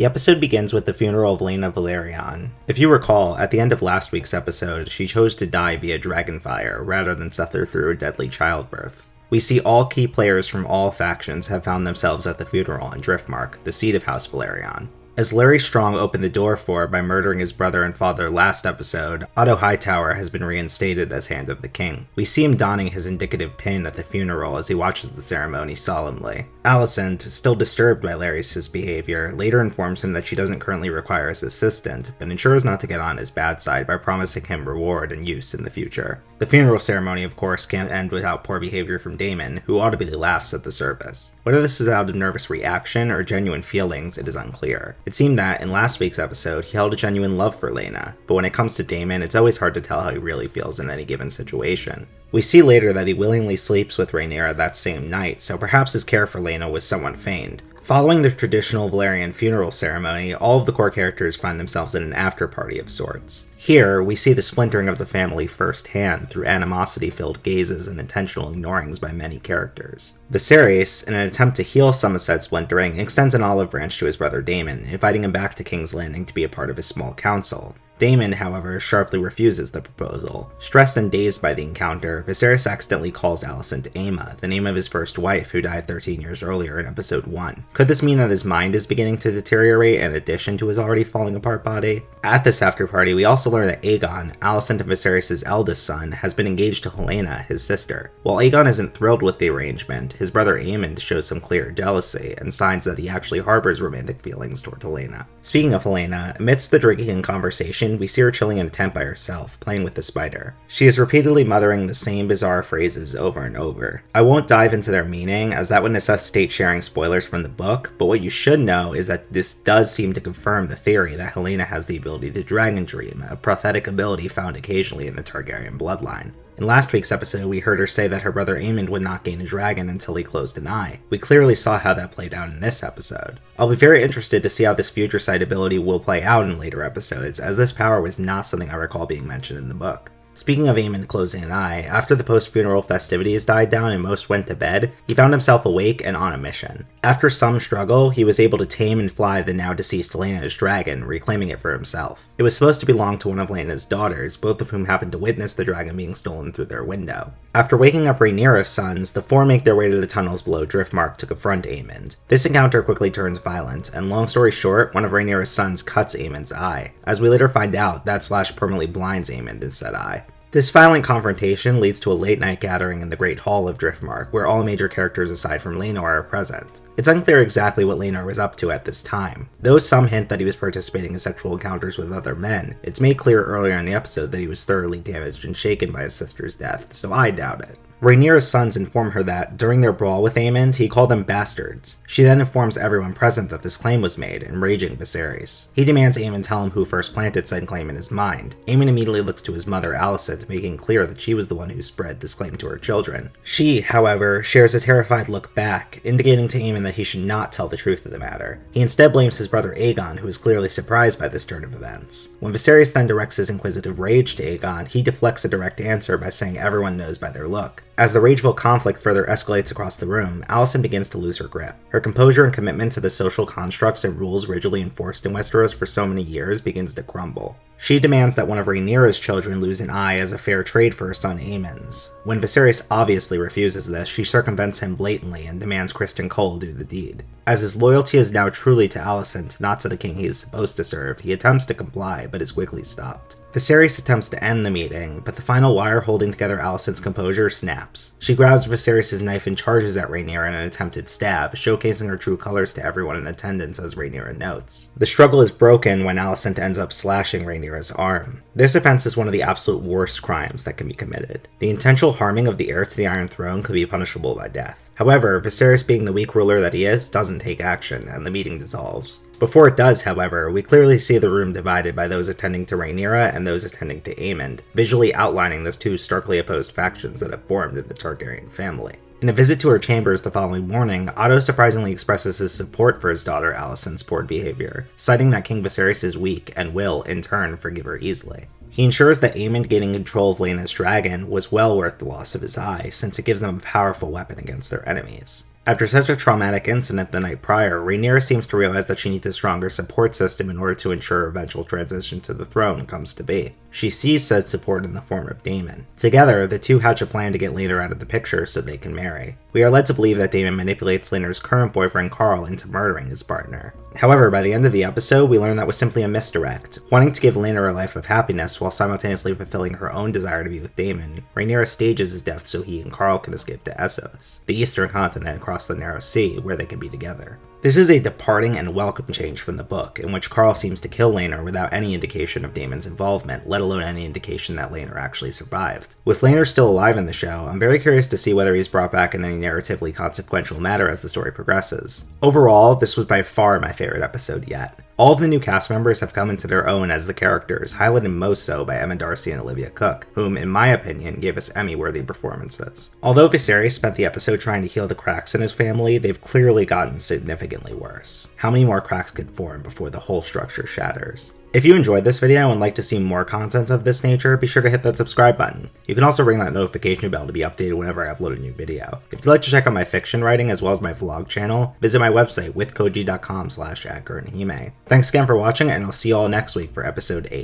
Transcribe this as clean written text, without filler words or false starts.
The episode begins with the funeral of Laena Velaryon. If you recall, at the end of last week's episode, she chose to die via dragonfire rather than suffer through a deadly childbirth. We see all key players from all factions have found themselves at the funeral in Driftmark, the seat of House Velaryon. As Larry Strong opened the door for her by murdering his brother and father last episode, Otto Hightower has been reinstated as Hand of the King. We see him donning his indicative pin at the funeral as he watches the ceremony solemnly. Alicent, still disturbed by Larry's behavior, later informs him that she doesn't currently require his assistant, but ensures not to get on his bad side by promising him reward and use in the future. The funeral ceremony, of course, can't end without poor behavior from Daemon, who audibly laughs at the service. Whether this is out of nervous reaction or genuine feelings, it is unclear. It seemed that, in last week's episode, he held a genuine love for Laena, but when it comes to Daemon, it's always hard to tell how he really feels in any given situation. We see later that he willingly sleeps with Rhaenyra that same night, so perhaps his care for Laena was somewhat feigned. Following the traditional Valyrian funeral ceremony, all of the core characters find themselves in an after-party of sorts. Here, we see the splintering of the family firsthand through animosity-filled gazes and intentional ignorings by many characters. Viserys, in an attempt to heal some of said splintering, extends an olive branch to his brother Daemon, inviting him back to King's Landing to be a part of his small council. Daemon, however, sharply refuses the proposal. Stressed and dazed by the encounter, Viserys accidentally calls Alicent Aemma, the name of his first wife who died 13 years earlier in episode 1. Could this mean that his mind is beginning to deteriorate in addition to his already falling apart body? At this after-party, we also learn that Aegon, Alicent and Viserys' eldest son, has been engaged to Helaena, his sister. While Aegon isn't thrilled with the arrangement, his brother Aemond shows some clear jealousy and signs that he actually harbors romantic feelings toward Helaena. Speaking of Helaena, amidst the drinking and conversation, we see her chilling in a tent by herself, playing with the spider. She is repeatedly muttering the same bizarre phrases over and over. I won't dive into their meaning, as that would necessitate sharing spoilers from the book, but what you should know is that this does seem to confirm the theory that Helaena has the ability to dragon dream, a prophetic ability found occasionally in the Targaryen bloodline. In last week's episode, we heard her say that her brother Aemond would not gain a dragon until he closed an eye. We clearly saw how that played out in this episode. I'll be very interested to see how this future sight ability will play out in later episodes, as this power was not something I recall being mentioned in the book. Speaking of Aemond closing an eye, after the post-funeral festivities died down and most went to bed, he found himself awake and on a mission. After some struggle, he was able to tame and fly the now-deceased Laena's dragon, reclaiming it for himself. It was supposed to belong to one of Laena's daughters, both of whom happened to witness the dragon being stolen through their window. After waking up Rhaenyra's sons, the four make their way to the tunnels below Driftmark to confront Aemond. This encounter quickly turns violent, and long story short, one of Rhaenyra's sons cuts Aemond's eye. As we later find out, that slash permanently blinds Aemond in said eye. This violent confrontation leads to a late-night gathering in the Great Hall of Driftmark, where all major characters aside from Laenor are present. It's unclear exactly what Laenor was up to at this time. Though some hint that he was participating in sexual encounters with other men, it's made clear earlier in the episode that he was thoroughly damaged and shaken by his sister's death, so I doubt it. Rhaenyra's sons inform her that, during their brawl with Aemond, he called them bastards. She then informs everyone present that this claim was made, enraging Viserys. He demands Aemond tell him who first planted said claim in his mind. Aemond immediately looks to his mother Alicent, making clear that she was the one who spread this claim to her children. She, however, shares a terrified look back, indicating to Aemond that he should not tell the truth of the matter. He instead blames his brother Aegon, who is clearly surprised by this turn of events. When Viserys then directs his inquisitive rage to Aegon, he deflects a direct answer by saying everyone knows by their look. As the rageful conflict further escalates across the room, Alicent begins to lose her grip. Her composure and commitment to the social constructs and rules rigidly enforced in Westeros for so many years begins to crumble. She demands that one of Rhaenyra's children lose an eye as a fair trade for her son Aemond's. When Viserys obviously refuses this, she circumvents him blatantly and demands Criston Cole do the deed. As his loyalty is now truly to Alicent, not to the king he is supposed to serve, he attempts to comply, but is quickly stopped. Viserys attempts to end the meeting, but the final wire holding together Alicent's composure snaps. She grabs Viserys' knife and charges at Rhaenyra in an attempted stab, showcasing her true colors to everyone in attendance as Rhaenyra notes. The struggle is broken when Alicent ends up slashing Rhaenyra's arm. This offense is one of the absolute worst crimes that can be committed. The intentional harming of the heir to the Iron Throne could be punishable by death. However, Viserys, being the weak ruler that he is, doesn't take action, and the meeting dissolves. Before it does, however, we clearly see the room divided by those attending to Rhaenyra and those attending to Aemond, visually outlining those two starkly opposed factions that have formed in the Targaryen family. In a visit to her chambers the following morning, Otto surprisingly expresses his support for his daughter Alicent's poor behavior, citing that King Viserys is weak and will, in turn, forgive her easily. He ensures that Aemond gaining control of Laena's dragon was well worth the loss of his eye, since it gives them a powerful weapon against their enemies. After such a traumatic incident the night prior, Rhaenyra seems to realize that she needs a stronger support system in order to ensure her eventual transition to the throne comes to be. She sees said support in the form of Daemon. Together, the two hatch a plan to get Laenor out of the picture so they can marry. We are led to believe that Daemon manipulates Laenor's current boyfriend Carl into murdering his partner. However, by the end of the episode, we learn that was simply a misdirect. Wanting to give Laenor a life of happiness while simultaneously fulfilling her own desire to be with Daemon, Rhaenyra stages his death so he and Carl can escape to Essos, the eastern continent across the Narrow Sea, where they can be together. This is a departing and welcome change from the book, in which Carl seems to kill Laenor without any indication of Daemon's involvement, let alone any indication that Laenor actually survived. With Laenor still alive in the show, I'm very curious to see whether he's brought back in any narratively consequential manner as the story progresses. Overall, this was by far my favorite episode yet. All of the new cast members have come into their own as the characters, highlighted most so by Emma Darcy and Olivia Cooke, whom, in my opinion, gave us Emmy-worthy performances. Although Viserys spent the episode trying to heal the cracks in his family, they've clearly gotten significantly worse. How many more cracks could form before the whole structure shatters? If you enjoyed this video and would like to see more content of this nature, be sure to hit that subscribe button. You can also ring that notification bell to be updated whenever I upload a new video. If you'd like to check out my fiction writing as well as my vlog channel, visit my website withkoji.com/@currenthime. Thanks again for watching, and I'll see you all next week for episode 8.